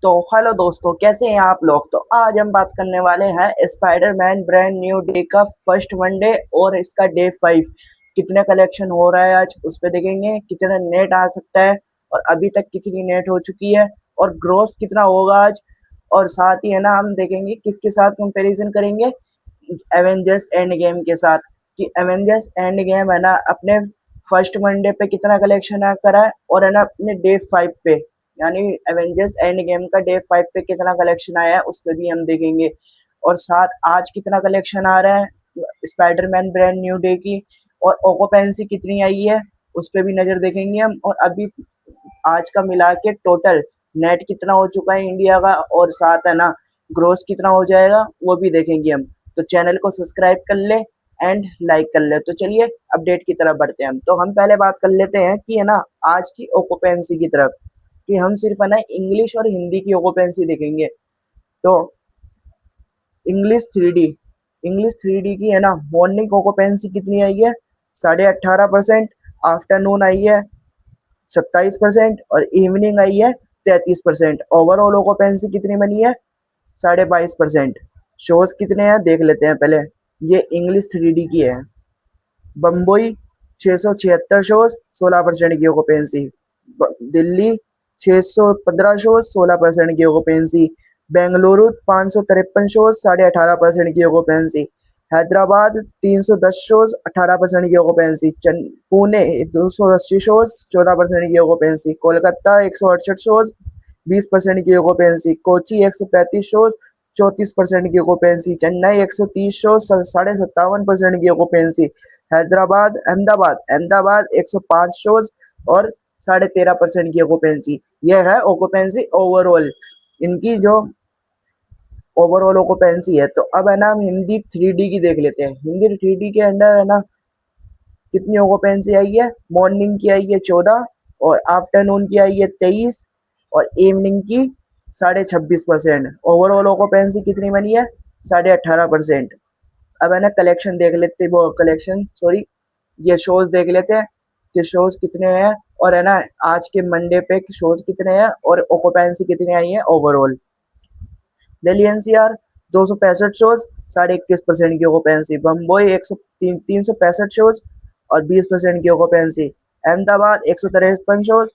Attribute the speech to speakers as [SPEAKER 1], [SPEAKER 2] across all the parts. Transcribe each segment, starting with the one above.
[SPEAKER 1] तो हेलो दोस्तों, कैसे हैं आप लोग। तो आज हम बात करने वाले हैं स्पाइडरमैन ब्रांड न्यू डे का फर्स्ट मंडे और इसका डे 5 कितने कलेक्शन हो रहा है आज उस पे देखेंगे, कितना नेट आ सकता है और अभी तक कितनी नेट हो चुकी है और ग्रोथ कितना होगा आज। और साथ ही है ना, हम देखेंगे किसके साथ कंपैरिजन करेंगे, एवेंजर्स एंड गेम के साथ, कि एवेंजर्स एंड गेम है ना अपने फर्स्ट मंडे पे कितना कलेक्शन करा है और है ना अपने डे 5 पे, यानी एवेंजर्स एंड गेम का डे 5 पे कितना कलेक्शन आया है उस पर भी हम देखेंगे। और साथ आज कितना कलेक्शन आ रहा है स्पाइडरमैन ब्रांड न्यू डे की, और ओकोपेंसी कितनी आई है उस पर भी नजर देखेंगे हम। और अभी आज का मिला के टोटल नेट कितना हो चुका है इंडिया का, और साथ है ना ग्रोथ कितना हो जाएगा वो भी देखेंगे हम। तो चैनल को सब्सक्राइब कर ले एंड लाइक कर ले। तो चलिए अपडेट की तरफ बढ़ते हैं हम। तो हम पहले बात कर लेते हैं कि है ना आज की ओकुपेंसी की तरफ, कि हम सिर्फ है ना इंग्लिश और हिंदी की ओकुपेंसी देखेंगे। तो इंग्लिश थ्री डी की है ना मॉर्निंग ओकुपेंसी कितनी आई है, 18.5%। आफ्टरनून आई है 27% और इवनिंग आई है 33%। ओवरऑल ओकुपेंसी कितनी बनी है, 22.5%। शोज कितने हैं देख लेते हैं पहले। ये इंग्लिश थ्री डी की है। बम्बई 676 शोज, 16% की ऑक्यूपेंसी। दिल्ली 615 शोज, 16% की ऑक्यूपेंसी। बेंगलुरु 553 शोज, 18.5% की ऑक्यूपेंसी। हैदराबाद 310 शोज, 18% की ऑक्यूपेंसी। पुणे 280 शोज, 14% की ऑक्यूपेंसी। कोलकाता 168 शोज, 20% की ऑक्यूपेंसी। कोची 135 शोज, 34% की ऑक्यूपेंसी। चेन्नई 130 शो, 57.5% की ऑक्यूपेंसी। हैदराबाद अहमदाबाद अहमदाबाद 105 शोज और 13.5% की ऑक्यूपेंसी। यह है ऑक्यूपेंसी ओवरऑल, इनकी जो ओवरऑल ऑक्यूपेंसी है। तो अब है ना हम हिंदी थ्री डी की देख लेते हैं। हिंदी थ्री डी के अंदर है ना कितनी ऑक्यूपेंसी आई है, मॉर्निंग की आई है 14 और आफ्टरनून की आई है 23 और इवनिंग की 26.5%। ओवरऑल ऑक्यूपेंसी कितनी बनी है, 18.5%। अब है ना कलेक्शन देख लेते, वो कलेक्शन सॉरी, ये शोज देख लेते हैं कि शोज कितने हैं और है ना आज के मंडे पे शोज कितने हैं और ऑक्यूपेंसी कितनी आई है ओवरऑल। दिल्ली एनसीआर 265 शोज, 21.5% की ऑक्यूपेंसी। बम्बई 365 शोज और 20% की ऑक्यूपेंसी। अहमदाबाद 153 शोज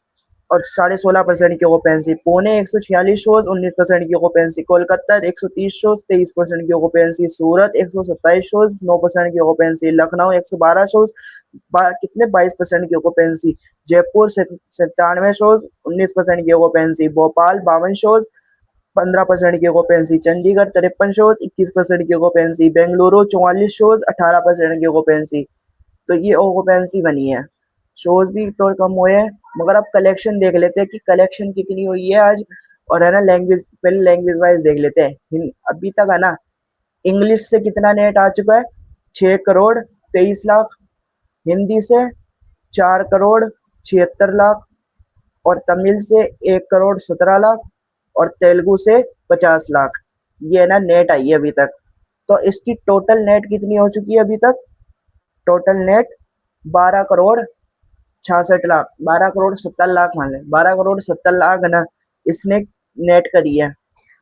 [SPEAKER 1] और 16.5% की ऑक्यूपेंसी। पुणे 146 शोज, 19% की ऑक्यूपेंसी। कोलकाता 130 शोज, 23% की ऑक्यूपेंसी। सूरत 127 शोज, 9% की ऑक्यूपेंसी। लखनऊ 112 शोज, कितने 22% की ऑक्यूपेंसी। जयपुर 97 शोज, 19% की ऑक्यूपेंसी। भोपाल 52 शोज, 15% की ऑक्यूपेंसी। चंडीगढ़ 53 शोज, 21% की ऑक्यूपेंसी। बेंगलुरु 44 शोज, 18% की ऑक्यूपेंसी। तो ये ऑक्यूपेंसी बनी है। शोज भी तो कम हुए हैं, मगर अब कलेक्शन देख लेते हैं कि कलेक्शन कितनी हुई है आज। और है ना लैंग्वेज, पहले लैंग्वेज वाइज देख लेते हैं। अभी तक है ना इंग्लिश से कितना नेट आ चुका है, 6 करोड़ 23 लाख। हिंदी से 4 करोड़ 76 लाख और तमिल से 1 करोड़ 17 लाख और तेलुगु से 50 लाख। ये ना नेट आई है अभी तक। तो इसकी टोटल नेट कितनी हो चुकी है अभी तक, टोटल नेट 12 करोड़ 66 लाख, 12 करोड़ 70 लाख मान लें, 12 करोड़ 70 लाख है ना इसने नेट करी है।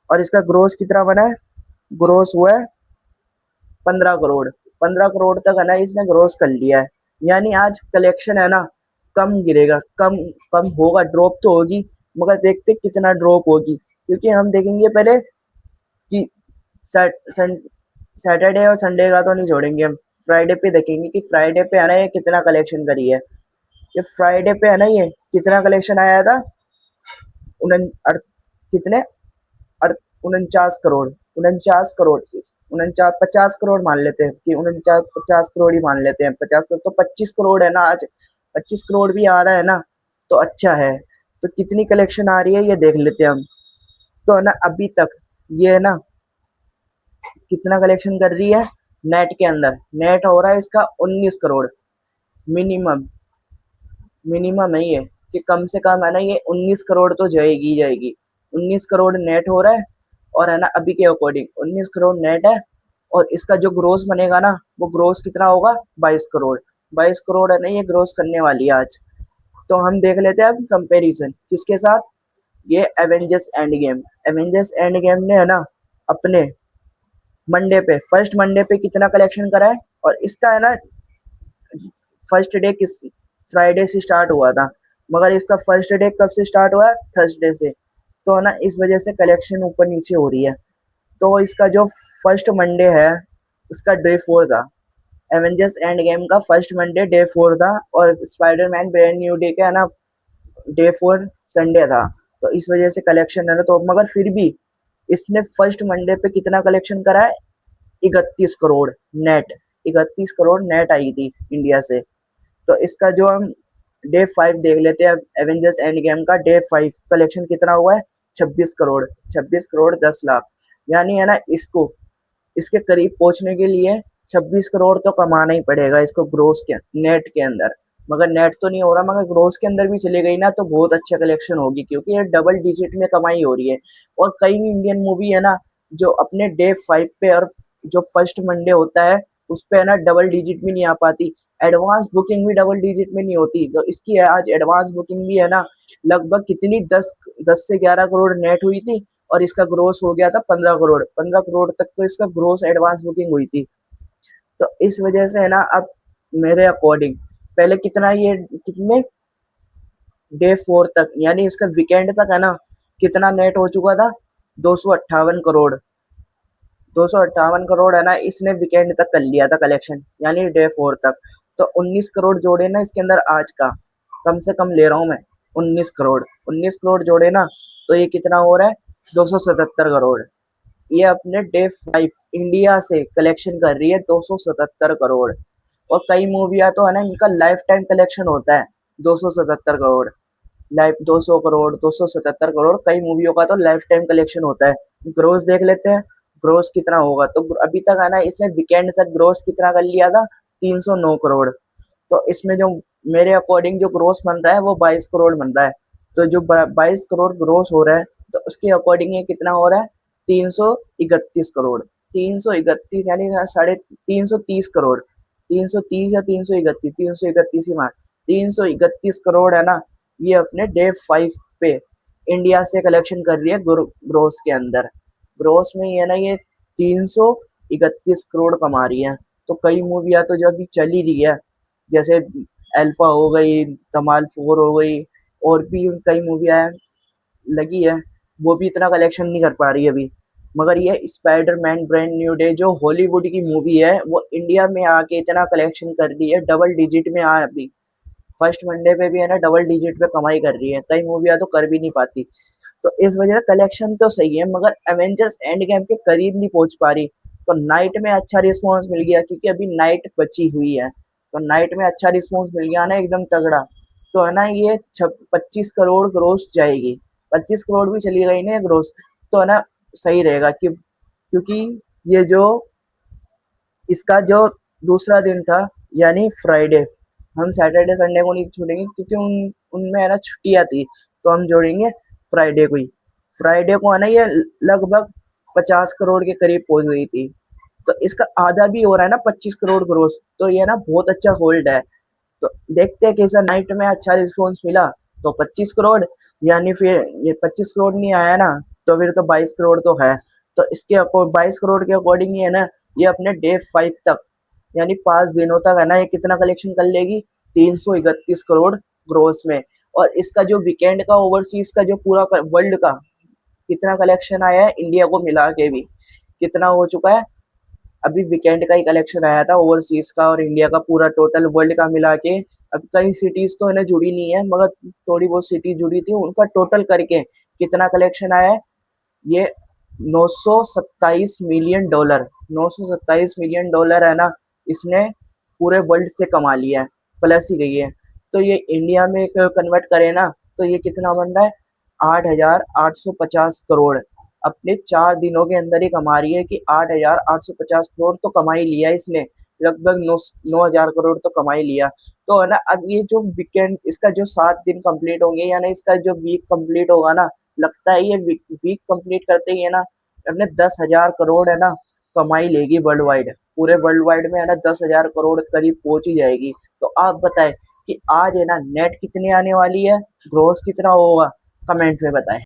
[SPEAKER 1] और इसका ग्रोस कितना बना है, ग्रोस हुआ है 15 करोड़। 15 करोड़ तक है ना इसने ग्रोस कर लिया है। यानी आज कलेक्शन है ना कम गिरेगा, कम कम होगा, ड्रॉप तो होगी, मगर देखते कितना ड्रॉप होगी। क्योंकि हम देखेंगे पहले कि सैटरडे और संडे का तो नहीं छोड़ेंगे हम, फ्राइडे पे देखेंगे कि फ्राइडे पे है ना ये कितना कलेक्शन करी है। ये फ्राइडे पे है ना ये कितना कलेक्शन आया था, उन कितने 49 करोड़ 50 करोड़ मान लेते हैं कि 49 50 करोड़ ही मान लेते हैं। 50 करोड़ तो 25 करोड़ है ना आज, 25 करोड़ भी आ रहा है ना तो अच्छा है। तो कितनी कलेक्शन आ रही है ये देख लेते हैं हम। तो है ना अभी तक ये है ना कितना कलेक्शन कर रही है, नेट के अंदर नेट हो रहा है इसका 19 करोड़। मिनिमम मिनिमम है ये कि कम से कम है ना ये 19 करोड़ तो जाएगी जाएगी। 19 करोड़ नेट हो रहा है और है ना अभी के अकॉर्डिंग 19 करोड़ नेट है। और इसका जो ग्रोस बनेगा ना वो ग्रोस कितना होगा, 22 करोड़। 22 करोड़ है ना ये ग्रोस करने वाली है आज। तो हम देख लेते हैं अब कंपैरिजन किसके साथ, ये एवेंजर्स एंड गेम ने है ना अपने मंडे पे फर्स्ट मंडे पे कितना कलेक्शन करा है, और इसका है ना फर्स्ट डे किस फ्राइडे से स्टार्ट हुआ था, मगर इसका फर्स्ट डे कब से स्टार्ट हुआ है, थर्सडे से। तो है ना इस वजह से कलेक्शन ऊपर नीचे हो रही है। तो इसका जो फर्स्ट मंडे है उसका डे 4 था, एवेंजर्स एंड गेम का फर्स्ट मंडे डे 4 था, और स्पाइडरमैन ब्रांड न्यू डे का है ना डे 4 संडे था। तो इस वजह से कलेक्शन है ना, तो मगर फिर भी इसने फर्स्ट मंडे पे कितना कलेक्शन करा है, 31 करोड़ नेट। 31 करोड़ नेट आई थी इंडिया से। तो इसका जो हम डे 5 देख लेते हैं, एवेंजर्स एंड गेम का डे 5 कलेक्शन कितना हुआ है, 26 करोड़। 26 करोड़ 10 लाख, यानी है ना इसको इसके करीब पहुंचने के लिए 26 करोड़ तो कमाना ही पड़ेगा इसको ग्रोस के नेट के अंदर। मगर नेट तो नहीं हो रहा, मगर ग्रोस के अंदर भी चली गई ना तो बहुत अच्छा कलेक्शन होगी, क्योंकि ये डबल डिजिट में कमाई हो रही है। और कई इंडियन मूवी है ना जो अपने डे 5 पे और जो फर्स्ट मंडे होता है उस पे है ना डबल डिजिट में नहीं आ पाती, एडवांस बुकिंग भी डबल डिजिट में नहीं होती। तो इसकी आज एडवांस बुकिंग भी है ना लगभग कितनी 10 से 11 करोड़ नेट हुई थी, और इसका ग्रोस हो गया था 15 करोड़। 15 करोड़ तक तो इसका ग्रोस एडवांस बुकिंग हुई थी। तो इस वजह से है ना अब मेरे अकॉर्डिंग पहले कितना ये कितने डे 4 तक यानी इसका वीकेंड तक है ना कितना नेट हो चुका था, 258 करोड़। 258 करोड़ है ना इसने वीकेंड तक कर लिया था कलेक्शन, यानी डे 4 तक। तो 19 करोड़ जोड़े ना इसके अंदर आज का, कम से कम ले रहा हूँ मैं 19 करोड़। 19 करोड़ जोड़े ना तो ये कितना हो रहा है, 277 करोड़। ये अपने डे 5 इंडिया से कलेक्शन कर रही है 277 करोड़। और कई मूवियाँ तो है ना इनका लाइफ टाइम कलेक्शन होता है 277 करोड़। लाइफ 200 करोड़, 277 करोड़, कई मूवियों का तो लाइफ टाइम कलेक्शन होता है। ग्रोस देख लेते हैं, ग्रोस कितना होगा। तो अभी तक है ना इसने वीकेंड तक ग्रोस कितना कर लिया था, 309 करोड़। तो इसमें जो मेरे अकॉर्डिंग जो ग्रोस बन रहा है वो 22 करोड़ बन रहा है। तो जो 22 करोड़ ग्रोस हो रहा है तो उसके अकॉर्डिंग ये कितना हो रहा है, 331 करोड़। 331 यानी 330 करोड़। 330 या 331, 331 ही मान, 331 करोड़ है ना ये अपने डे 5 पे इंडिया से कलेक्शन कर रही है ग्रोस के अंदर। ग्रोस में ये ना ये 331 करोड़ कमा रही है। तो कई मूवियाँ तो जो अभी चली रही है, जैसे अल्फा हो गई, धमाल 4 हो गई, और भी कई मूवियाँ लगी है, वो भी इतना कलेक्शन नहीं कर पा रही अभी। मगर ये स्पाइडरमैन ब्रांड न्यू डे जो हॉलीवुड की मूवी है वो इंडिया में आके इतना कलेक्शन कर रही है, डबल डिजिट में आ अभी फर्स्ट मंडे पे भी है ना डबल डिजिट पे कमाई कर रही है, कई मूवियाँ तो कर भी नहीं पाती। तो इस वजह से कलेक्शन तो सही है, मगर एवेंजर्स एंड गेम के करीब नहीं पहुंच पा रही। तो नाइट में अच्छा रिस्पॉन्स मिल गया, क्योंकि अभी नाइट बची हुई है, तो नाइट में अच्छा रिस्पॉन्स मिल गया ना एकदम तगड़ा। तो है ना ये 25 करोड़ ग्रोस जाएगी। 25 करोड़ भी चली गई ना ग्रोस, तो है ना सही रहेगा। क्योंकि ये जो इसका जो दूसरा दिन था यानी फ्राइडे, हम सैटरडे संडे को नहीं छोड़ेंगे, क्योंकि उनमें है ना छुट्टियां थी, तो हम जोड़ेंगे फ्राइडे को ही। फ्राइडे को है ना ये लगभग 50 करोड़ के करीब पहुंच गई थी। तो इसका आधा भी हो रहा है ना 25 करोड़ ग्रोस, तो ये ना बहुत अच्छा होल्ड है। तो देखते हैं कैसा नाइट में अच्छा रिस्पॉन्स मिला तो 25 करोड़, यानी फिर ये 25 करोड़ नहीं आया ना तो फिर तो 22 करोड़ तो है। तो इसके 22 करोड़ के अकॉर्डिंग ही है ना ये अपने डे 5 तक यानी 5 दिनों तक है ना ये कितना कलेक्शन कर लेगी, 331 करोड़ ग्रोस में। और इसका जो वीकेंड का ओवरसीज का जो पूरा वर्ल्ड का कितना कलेक्शन आया है इंडिया को मिला के भी कितना हो चुका है, अभी वीकेंड का ही कलेक्शन आया था ओवरसीज का और इंडिया का पूरा टोटल वर्ल्ड का मिला के। अब कई सिटीज तो इन्हें जुड़ी नहीं है, मगर थोड़ी बहुत सिटी जुड़ी थी, उनका टोटल करके कितना कलेक्शन आया है, ये 927 मिलियन डॉलर। 927 मिलियन डॉलर है ना इसने पूरे वर्ल्ड से कमा लिया है, प्लस ही गई है। तो ये इंडिया में कन्वर्ट करे ना तो ये कितना बन रहा है, 8,850 करोड़। अपने 4 दिनों के अंदर ही कमा रही है कि 8,850 करोड़ तो कमा ही लिया इसने, लगभग 9,000 करोड़ तो कमा ही लिया। तो है ना अब ये जो वीकेंड इसका जो 7 दिन कंप्लीट होंगे या ना इसका जो वीक कंप्लीट होगा ना, लगता है ये वीक कंप्लीट करते ही है ना अपने 10,000 करोड़ है ना कमाई लेगी वर्ल्ड वाइड। पूरे वर्ल्ड वाइड में है ना 10,000 करोड़ करीब पहुंच ही जाएगी। तो आप बताएं कि आज है ना नेट कितनी आने वाली है, ग्रोस कितना होगा, कमेंट में बताएं।